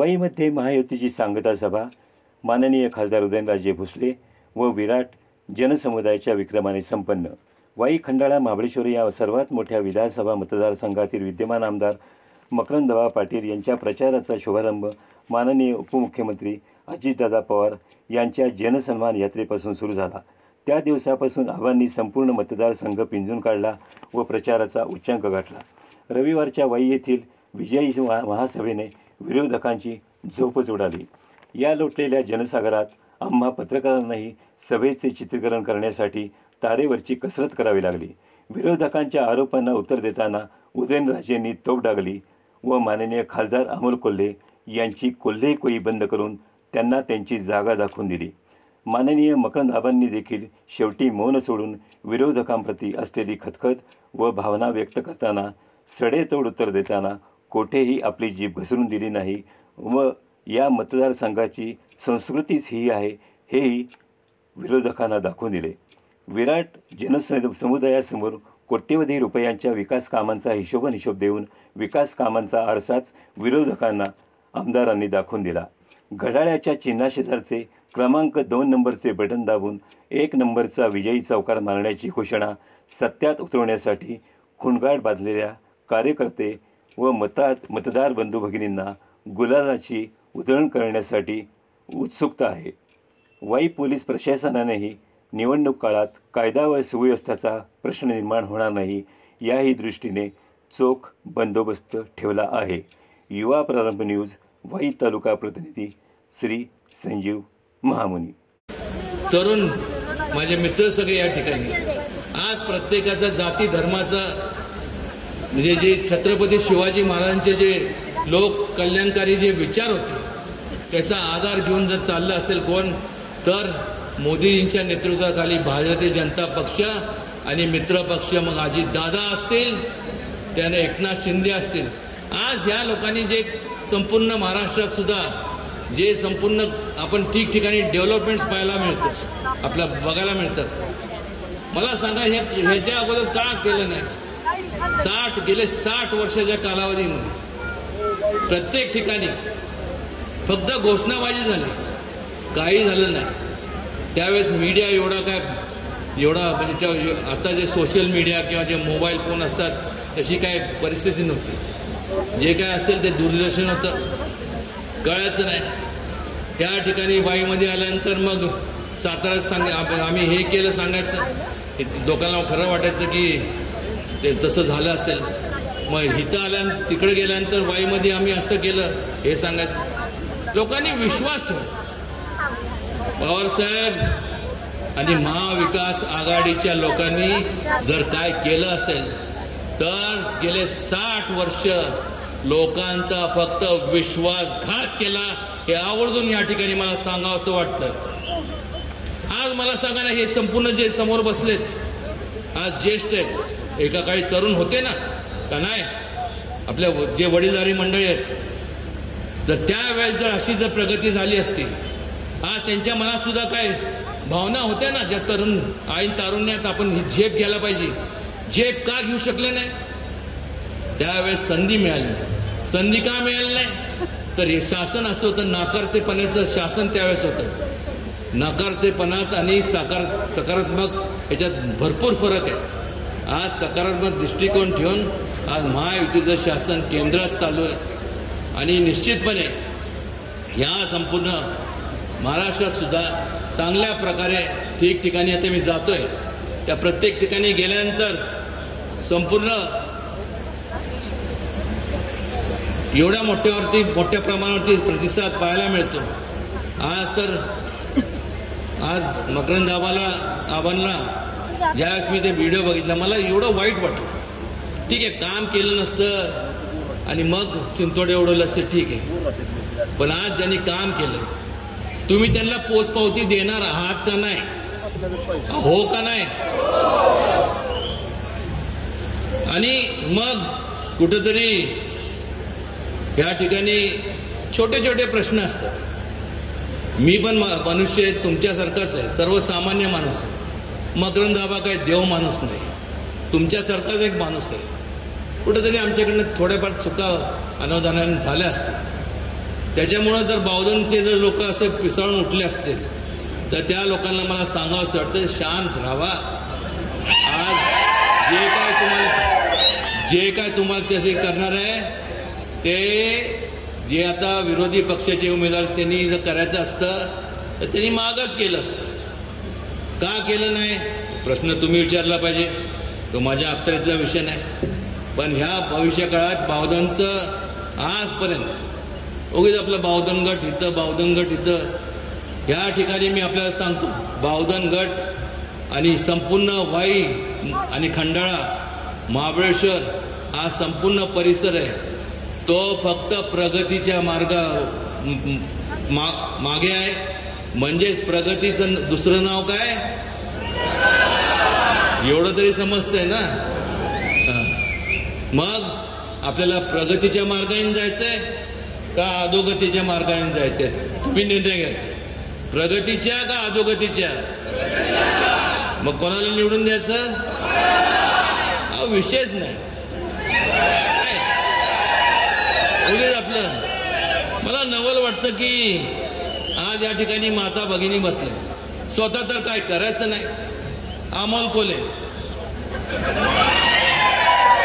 वाईमध्ये महायुतीची सांगता सभा, माननीय खासदार उदयनराजे भोसले व विराट जनसमुदायाच्या विक्रमाने संपन्न. वाई, खंडाळा, महाबळेश्वर या सर्वात मोठ्या विधानसभा मतदारसंघातील विद्यमान आमदार मकरंदराव पाटील यांच्या प्रचाराचा शुभारंभ माननीय उपमुख्यमंत्री अजितदादा पवार यांच्या जनसन्मान यात्रेपासून सुरू झाला. त्या दिवसापासून आबांनी संपूर्ण मतदारसंघ पिंजून काढला व प्रचाराचा उच्चांक गाठला. रविवारच्या वाई येथील विजयी महासभेने विरोधकांची झोपच उडाली. या लोटलेल्या जनसागरात आम्हा पत्रकारांनाही सभेचे चित्रीकरण करण्यासाठी तारेवरची कसरत करावी लागली. विरोधकांच्या आरोपांना उत्तर देताना उदयनराजेंनी तोफ डागली व माननीय खासदार अमोल कोल्हे यांची कोल्हे कोई बंद करून त्यांना त्यांची जागा दाखवून दिली. माननीय मकरंदाबांनी देखील शेवटी मौन सोडून विरोधकांप्रती असलेली खतखत व भावना व्यक्त करताना सडेतोड उत्तर देताना कोठेही आपली जीभ घसरून दिली नाही व या मतदारसंघाची संस्कृतीच ही आहे हेही विरोधकांना दाखवून दिले. विराट जनसमुदायासमोर कोट्यवधी रुपयांच्या विकास कामांचा हिशोब देऊन विकास कामांचा आरसाच विरोधकांना आमदारांनी दाखवून दिला. घड्याळाच्या चिन्हाशेजारचे क्रमांक 2 नंबरचे बटन दाबून 1 नंबरचा विजयी चौकार मारण्याची घोषणा सत्यात उतरवण्यासाठी खुणगाड बांधलेल्या कार्यकर्ते व मतदार बंधू भगिनींना गुलालाची उधळण करण्यासाठी उत्सुकता आहे. वाई पोलीस प्रशासनानेही निवडणूक काळात कायदा व सुव्यवस्थेचा प्रश्न निर्माण होणार नाही याही दृष्टीने चोख बंदोबस्त ठेवला आहे. युवा प्रारंभ न्यूज, वाई तालुका प्रतिनिधी श्री संजीव महामुनी. तरुण माझे मित्र सगळे या ठिकाणी आज प्रत्येकाचा जाती धर्माचा म्हणजे जे छत्रपती शिवाजी महाराजांचे जे लोक कल्याणकारी जे विचार होते त्याचा आधार घेऊन जर चाललं असेल कोण तर मोदीजींच्या नेतृत्वाखाली भारतीय जनता पक्ष आणि मित्र पक्ष, मग अजितदादा असतील त्याने एकनाथ शिंदे असतील. आज ह्या लोकांनी जे संपूर्ण महाराष्ट्रात सुद्धा जे संपूर्ण आपण ठिकठिकाणी डेव्हलपमेंट्स पाहायला मिळतं, आपल्या बघायला मिळतात. मला सांगा ह्याच्या अगोदर का केलं नाही? गेले 60 वर्षाच्या कालावधीमध्ये प्रत्येक ठिकाणी फक्त घोषणाबाजी झाली, काही झालं नाही. त्यावेळेस मीडिया एवढा म्हणजे आता जे सोशल मीडिया किंवा जे मोबाईल फोन असतात तशी काय परिस्थिती नव्हती. जे काय असेल ते दूरदर्शन होतं, कळायचं नाही. त्या ठिकाणी वाईमध्ये आल्यानंतर मग साताऱ्यात आम्ही हे केलं सांगायचं, लोकांना खरं वाटायचं की ते तसं झालं असेल. मग इथं आल्यानंतर तिकडे गेल्यानंतर वाईमध्ये आम्ही असं केलं हे सांगायचं. लोकांनी विश्वास ठेवला. पवारसाहेब आणि महाविकास आघाडीच्या लोकांनी जर काय केलं असेल तर गेले 60 वर्ष लोकांचा फक्त विश्वासघात केला हे आवर्जून या ठिकाणी मला सांगावं असं वाटतं. आज मला सांगा ना, हे संपूर्ण जे समोर बसलेत आज ज्येष्ठ आहेत, एका काळी तरुण होते ना का नाही, आपल्या जे वडीलधारी मंडळी आहेत, तर त्यावेळेस जर अशी जर प्रगती झाली असती आज त्यांच्या मनात सुद्धा काय भावना होत्या ना, ज्या तारुण्यात आपण ही झेप घ्यायला पाहिजे. झेप का घेऊ शकले नाही? त्यावेळेस संधी मिळाली नाही. संधी का मिळाली नाही? तर हे शासन असं होतं, नाकारतेपणाचं शासन त्यावेळेस होतं. नकारतेपणात आणि सकारात्मक ह्याच्यात भरपूर फरक आहे. आज सकारात्मक दृष्टिकोन ठेवून आज महायुतीचं शासन केंद्रात चालू आहे आणि निश्चितपणे ह्या संपूर्ण महाराष्ट्रात सुद्धा चांगल्या प्रकारे ठिकठिकाणी आता मी जातोय, त्या प्रत्येक ठिकाणी गेल्यानंतर संपूर्ण एवढ्या मोठ्या प्रमाणावरती प्रतिसाद पाहायला मिळतो. आज मकरंदाबांना ज्यावेळेस मी ते व्हिडिओ बघितला मला एवढं वाईट वाटलं. ठीक आहे, काम केलं नसतं आणि मग शिंतोडे उडवलं असेल, ठीक आहे, पण आज ज्यांनी काम केलं तुम्ही त्यांना पोचपावती देणार आहात का नाही? हो का नाही? आणि मग कुठेतरी या ठिकाणी छोटे छोटे प्रश्न असतात. मी पण मनुष्य तुमच्यासारखाच आहे, सर्वसामान्य माणूस आहे. मकरंदाबा काय देव माणूस नाही, तुमच्यासारखाच एक माणूस आहे. कुठेतरी आमच्याकडनं थोड्याफार चुका अनावधानाने झाल्या असतील. त्याच्यामुळं जर बावधनचे जर लोक असे पिसाळून उठले असतील तर त्या लोकांना मला सांगावं असं वाटतं, शांत राहावा. आज जे काय तुम्हाला त्याचे करणार आहे ते जे आता विरोधी पक्षाचे उमेदवार त्यांनी जर करायचं असतं तर त्यांनी मागच केलं असतं. का केलं नाही प्रश्न तुम्ही विचारला पाहिजे, तो माझ्या अखत्यारीतला विषय नाही. पण ह्या भविष्य काळात बावधनचं आजपर्यंत उगीच आपलं बावधन गट इथं ह्या ठिकाणी मी आपल्याला सांगतो, बावधन गट आणि संपूर्ण वाई आणि खंडाळा महाबळेश्वर हा संपूर्ण परिसर आहे तो फक्त प्रगतीच्या मागे आहे. म्हणजेच प्रगतीचं दुसरं नाव काय, एवढं तरी समजतंय ना. मग आपल्याला प्रगतीच्या मार्गाने जायचंय का अधोगतीच्या मार्गाने जायचंय, तुम्ही निर्णय घ्यायचा. प्रगतीच्या का अधोगतीच्या, मग कोणाला निवडून द्यायचं हा विषयच नाही. उगीच आपलं मला नवल वाटतं की आज या ठिकाणी माता भगिनी बसले, स्वतः तर काय करायचं नाही. अमोल कोल्हे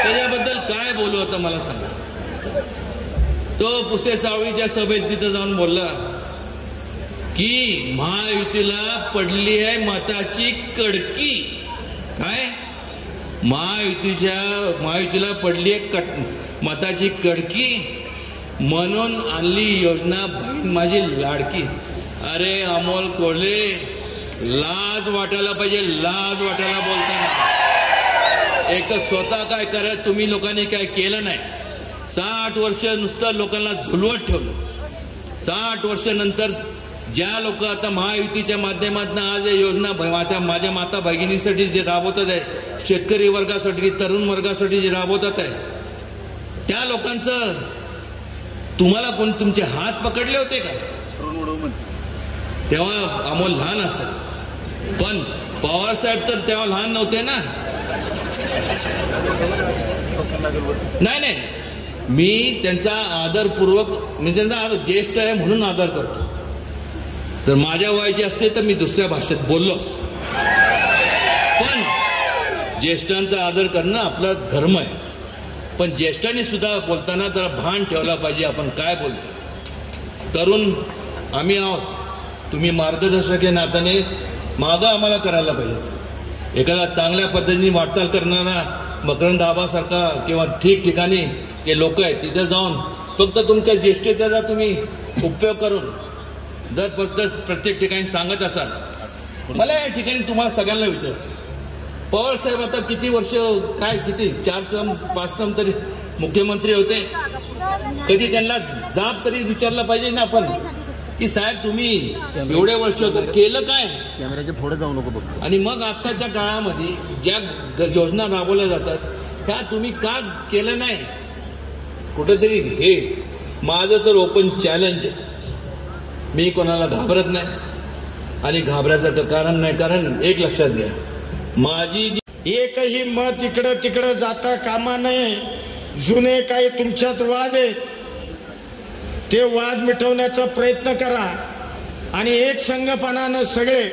त्याच्याबद्दल काय बोलू होतं मला सांगा. तो पुसे सावळीच्या सभेत तिथं जाऊन बोलला की महायुतीला पडली आहे मताची कडकी. काय महायुतीला पडली आहे मताची कडकी म्हणून आणली योजना बहीण माझी लाडकी. अरे अमोल कोल्हे लाज वाटायला पाहिजे, लाज वाटायला बोलताना. एक तर स्वतः काय करत तुम्ही लोकांनी काय केलं नाही. 60 वर्ष नुसतं लोकांना झुलवत ठेवलं. 60 वर्षानंतर ज्या लोक आता महायुतीच्या माध्यमातून आज योजना माझ्या माता भगिनीसाठी जे राबवतात आहे, शेतकरी वर्गासाठी तरुण वर्गासाठी जे राबवतात आहे, त्या लोकांचं तुम्हाला कोण तुमचे हात पकडले होते का तेव्हा? अमोल लहान असेल पण पवार साहेब तर तेव्हा लहान नव्हते ना. नाही मी त्यांचा आदरपूर्वक मी त्यांचा ज्येष्ठ आहे म्हणून आदर करतो. तर माझ्या वयाचे असते तर मी दुसऱ्या भाषेत बोललो असतो. पण ज्येष्ठांचा आदर करणं आपला धर्म आहे. पण ज्येष्ठांनी सुद्धा बोलताना जरा भान ठेवला पाहिजे आपण काय बोलतो. तरुण आम्ही आहोत, तुम्ही मार्गदर्शक या नात्याने मागं आम्हाला करायला पाहिजे. एखादा चांगल्या पद्धतीने वाटचाल करणारा मकरंद आबासारखा किंवा ठिकठिकाणी जे लोक आहेत तिथे जाऊन फक्त तुमच्या ज्येष्ठतेचा तुम्ही उपयोग करून जर फक्त प्रत्येक ठिकाणी सांगत असाल. मला या ठिकाणी तुम्हाला सगळ्यांना विचारायचं, पवार साहेब आता किती वर्ष काय किती 4 टर्म 5 टर्म तरी मुख्यमंत्री होते. कधी त्यांना जाब तरी विचारला पाहिजे ना आपण की साहेब तुम्ही एवढे वर्ष होते केलं काय. कॅमेऱ्याच्या पुढे जाऊ नको बघ. आणि मग आत्ताच्या काळामध्ये ज्या योजना राबवल्या जातात त्या तुम्ही का केलं नाही. कुठेतरी हे माझं तर ओपन चॅलेंज आहे. मी कोणाला घाबरत नाही आणि घाबरायचं कारण नाही. कारण एक लक्षात घ्या, माझी एकही मत इकडं तिकडं जाता कामा नये. जुने काही तुमच्यात वाद आहेत ते वाद मिटवण्याचा प्रयत्न करा आणि एक संघपणानं सगळे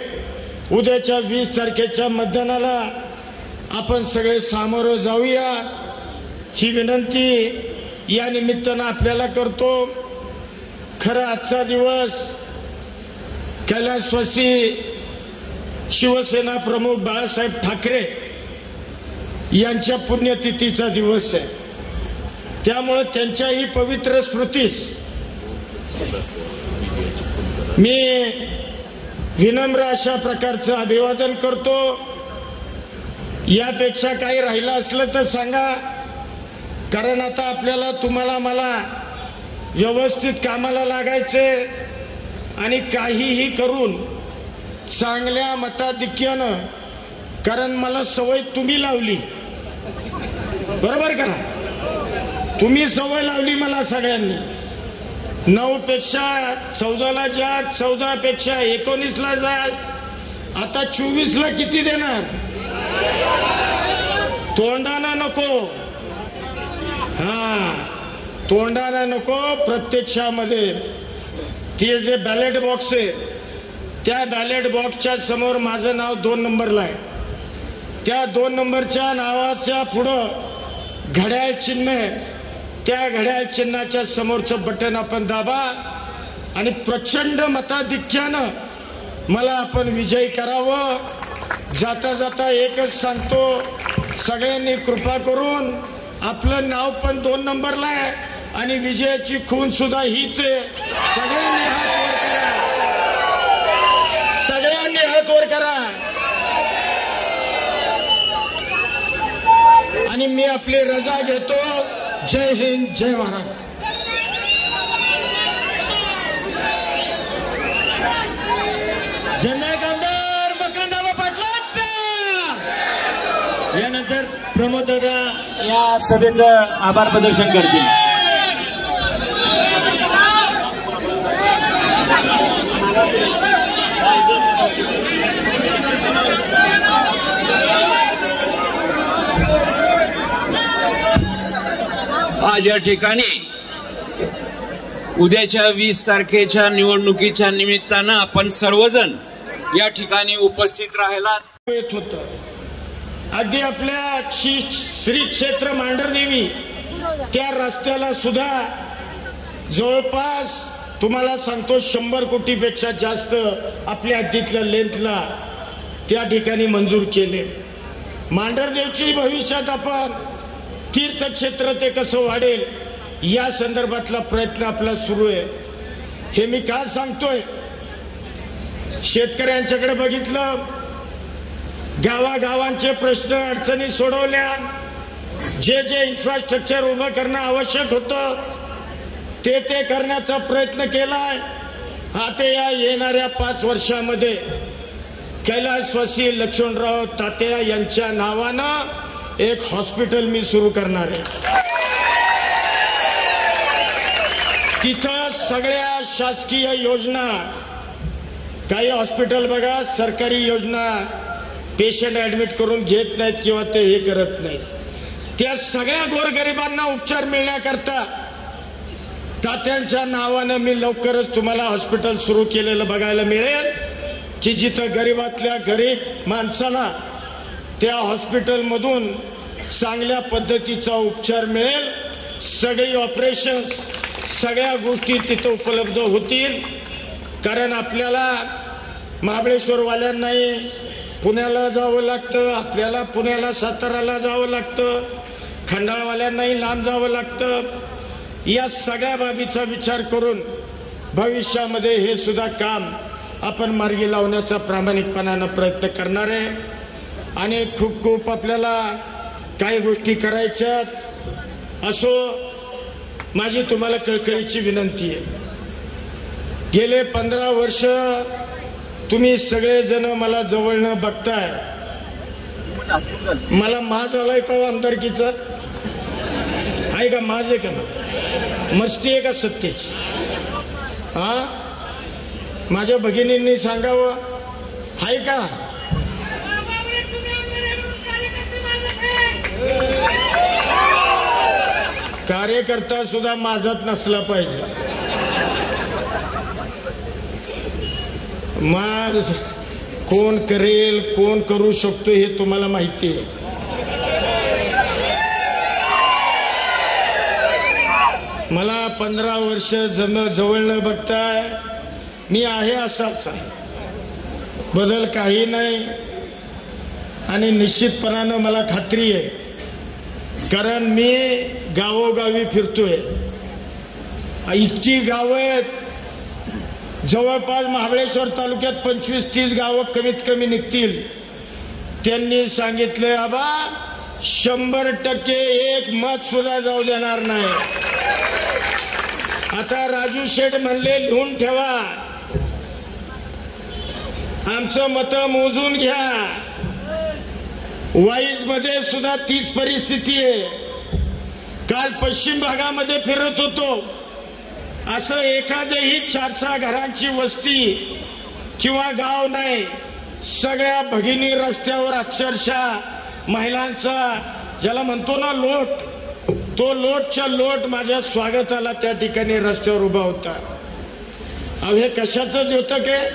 उद्याच्या 20 तारखेच्या मतदानाला आपण सगळे सामोरं जाऊया ही विनंती या निमित्तानं आपल्याला करतो. खरं आजचा दिवस कैलासवासी शिवसेना प्रमुख बाळासाहेब ठाकरे यांच्या पुण्यतिथीचा दिवस आहे. त्यामुळे त्यांच्याही पवित्र स्मृतीस मी विनम्र अशा प्रकारचं अभिवादन करतो. यापेक्षा काही राहिलं असलं तर सांगा, कारण आता आपल्याला तुम्हाला मला व्यवस्थित कामाला लागायचे आणि काहीही करून चांगल्या मताधिक्यानं, कारण मला सवय तुम्ही लावली बरोबर का. तुम्ही सवय लावली मला सगळ्यांनी. 9 पेक्षा 14ला जा, 14 पेक्षा 19ला जा, आता 24ला किती देणार. तोंडाना नको, हा तोंडाना नको, प्रत्यक्षामध्ये ते जे बॅलेट बॉक्स आहे त्या बॅलेट बॉक्सच्या समोर माझं नाव 2 नंबरला आहे. त्या 2 नंबरच्या नावाच्या पुढं घड्याळ चिन्ह आहे. त्या घड्याळ चिन्हाच्या समोरचं बटन आपण दाबा आणि प्रचंड मताधिक्यानं मला आपण विजयी करावं. जाता जाता एकच सांगतो, सगळ्यांनी कृपा करून आपलं नाव पण 2 नंबरला आहे आणि विजयाची खून सुद्धा हीच आहे. सगळ्यांनी हात वर करा, सगळ्यांनी हात वर करा आणि मी आपली रजा घेतो. जय हिंद, जय महाराष्ट्र. जननायक आमदार मकरंदराव पाटलांचा. यानंतर प्रमोद दादा या सभेचं आभार प्रदर्शन करतील. आज या ठिकाणी उद्याच्या 20 तारखेच्या निवडणुकीच्या निमित्तानं आपण सर्वजण या ठिकाणी उपस्थित राहिला. येत होतं अगदी आपल्या श्री क्षेत्र मांढरदेवी त्या रस्त्याला सुद्धा जवळपास तुम्हाला सांगतो 100 कोटीपेक्षा जास्त आपल्या हद्दीतल्या लेंथला त्या ठिकाणी मंजूर केले. मांढरदेवची भविष्यात आपण तीर्थक्षेत्र ते कसं वाढेल या संदर्भातला प्रयत्न आपला सुरू आहे. हे मी का सांगतोय, शेतकऱ्यांच्याकडे बघितलं, गावागावांचे प्रश्न अडचणी सोडवल्या, जे जे इन्फ्रास्ट्रक्चर उभं करणं आवश्यक होतं ते करण्याचा प्रयत्न केलाय. आता या येणाऱ्या 5 वर्षामध्ये कैलासवासी लक्ष्मणराव तात्या यांच्या नावानं एक हॉस्पिटल मी सुरू करणार आहे. तिथं सगळ्या शासकीय योजना, काही हॉस्पिटल बघा सरकारी योजना पेशंट ऍडमिट करून घेत नाहीत किंवा ते हे करत नाहीत, त्या सगळ्या गोरगरिबांना उपचार मिळण्याकरता तात्यांच्या नावानं मी लवकरच तुम्हाला हॉस्पिटल सुरू केलेलं बघायला मिळेल की जिथं गरीबातल्या गरीब माणसाला त्या हॉस्पिटलमधून चांगल्या पद्धतीचा उपचार मिळेल. सगळी ऑपरेशन्स, सगळ्या गोष्टी तिथं उपलब्ध होतील. कारण आपल्याला महाबळेश्वरवाल्यांनाही पुण्याला जावं लागतं, आपल्याला पुण्याला साताराला जावं लागतं, खंडाळवाल्यांनाही लांब जावं लागतं. या सगळ्या बाबीचा विचार करून भविष्यामध्ये हे सुद्धा काम आपण मार्गी लावण्याचा प्रामाणिकपणानं प्रयत्न करणार आहे. आणि खूप खूप आपल्याला काही गोष्टी करायच्यात असो. माझी तुम्हाला कळकळीची विनंती आहे, गेले 15 वर्ष तुम्ही सगळेजण मला जवळनं बघताय. मला माज आलाय का आमदारकीचा? आहे का माज आहे का? मस्ती आहे का सत्तेची? हा, माझ्या भगिनींनी सांगावं, आहे का? कार्यकर्ता सुद्धा माझात नसला पाहिजे. मग कोण करेल, कोण करू शकतो हे तुम्हाला माहिती आहे. मला 15 वर्ष जवळनं बघताय, मी आहे असाच आहे, बदल काही नाही. आणि निश्चितपणानं मला खात्री आहे, कारण मी गावोगावी फिरतोय. इतकी गावं आहेत, जवळपास महाबळेश्वर तालुक्यात 25-30 गावं कमीत कमी निघतील. त्यांनी सांगितलं, आबा 100% एक मत सुद्धा जाऊ देणार नाही. आता राजू शेठ म्हणले, लिहून ठेवा, आमचं मत मोजून घ्या. वाईज मध्ये सुद्धा तीच परिस्थिती आहे. काल पश्चिम भागामध्ये फिरत होतो, असं एखादही 4-6 घरांची वस्ती किंवा गाव नाही. सगळ्या भगिनी रस्त्यावर अक्षरशः महिलांचा ज्याला म्हणतो ना लोट, तो लोटच्या लोट माझ्या स्वागताला त्या ठिकाणी रस्त्यावर उभा होता. अहो हे कशाचं द्योतक आहे?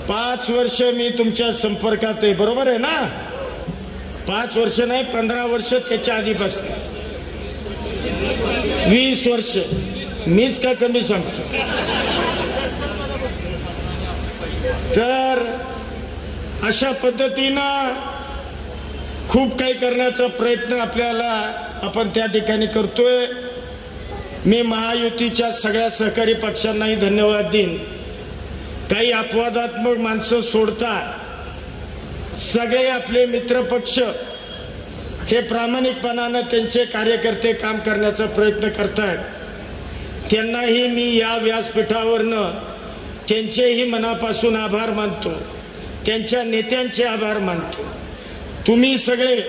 5 वर्ष मी तुमच्या संपर्कात आहे, बरोबर आहे ना? 5 वर्ष नाही, 15 वर्ष त्याच्या आधीपासून, 20 वर्ष. मीच का कमी सांगतो? तर अशा पद्धतीनं खूप काही करण्याचा प्रयत्न आपण त्या ठिकाणी करतोय. मी महायुतीच्या सगळ्या सहकारी पक्षांनाही धन्यवाद देईन. काही अपवादात्मक माणसं सोडता सगळे आपले मित्रपक्ष हे प्रामाणिकपणानं त्यांचे कार्यकर्ते काम करण्याचा प्रयत्न करतात. त्यांनाही मी या व्यासपीठावरनं त्यांचेही मनापासून आभार मानतो, त्यांच्या नेत्यांचे आभार मानतो. तुम्ही सगळे,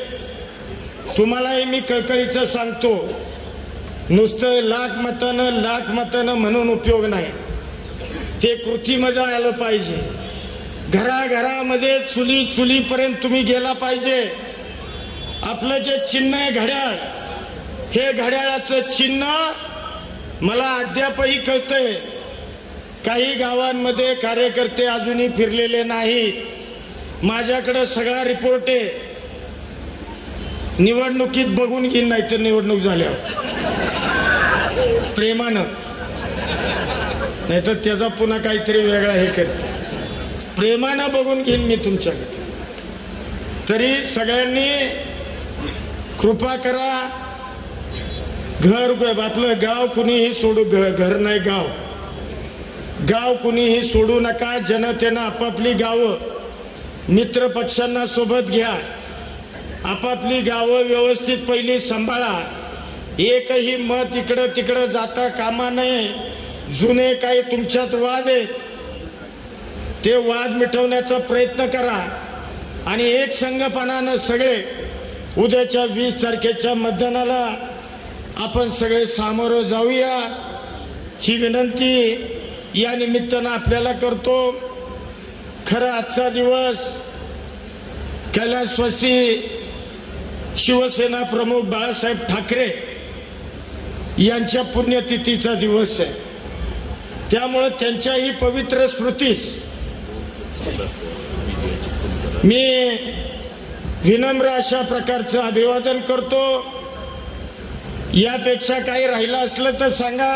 तुम्हालाही मी कळकळीचं सांगतो, नुसतं लाख मतानं म्हणून उपयोग नाही, ते कृतीमध्ये आलं पाहिजे. घराघरामध्ये चुलीपर्यंत तुम्ही गेला पाहिजे. आपलं जे चिन्ह आहे घड्याळ, हे घड्याळाचं चिन्ह मला अद्यापही कळतंय. काही गावांमध्ये कार्यकर्ते अजूनही फिरलेले नाही. माझ्याकडे सगळा रिपोर्ट आहे. निवडणुकीत बघून घेईन, नाही तर निवडणूक झाल्यावर प्रेमानं, नाही तर त्याचा पुन्हा काहीतरी वेगळा हे करते. प्रेमानं बघून घेईन मी तुमच्याकडे. तरी सगळ्यांनी कृपा करा. आपलं गाव कुणीही सोडू, घर नाही गाव कुणीही सोडू नका. जनतेनं आपापली गावं, मित्र पक्षांना सोबत घ्या. आपापली गावं व्यवस्थित पहिली सांभाळा. एकही मत इकडं तिकडं जाता कामा नये. जुने काही तुमच्यात वाद आहेत, ते वाद मिटवण्याचा प्रयत्न करा आणि एक संघपणानं सगळे उद्याच्या 20 तारखेच्या मतदानाला आपण सगळे सामोरं जाऊया, ही विनंती या निमित्तानं आपल्याला करतो. खरं आजचा दिवस कैलासवासी शिवसेना प्रमुख बाळासाहेब ठाकरे यांच्या पुण्यतिथीचा दिवस आहे. त्यामुळे त्यांच्याही पवित्र स्मृतीस मी विनम्र अशा प्रकारचं अभिवादन करतो. यापेक्षा काही राहिलं असलं तर सांगा,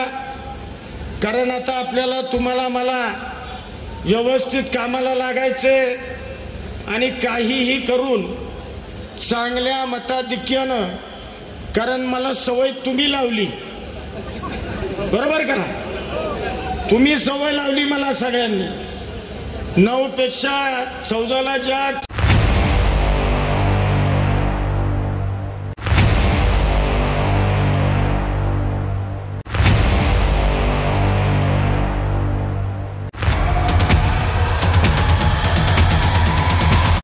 कारण आता आपल्याला, तुम्हाला, मला व्यवस्थित कामाला लागायचे आणि काहीही करून चांगल्या मताधिक्यानं, कारण मला सवय तुम्ही लावली, बरोबर का? तुम्ही सवय लावली मला सगळ्यांनी. 9 पेक्षा 14ला ज्या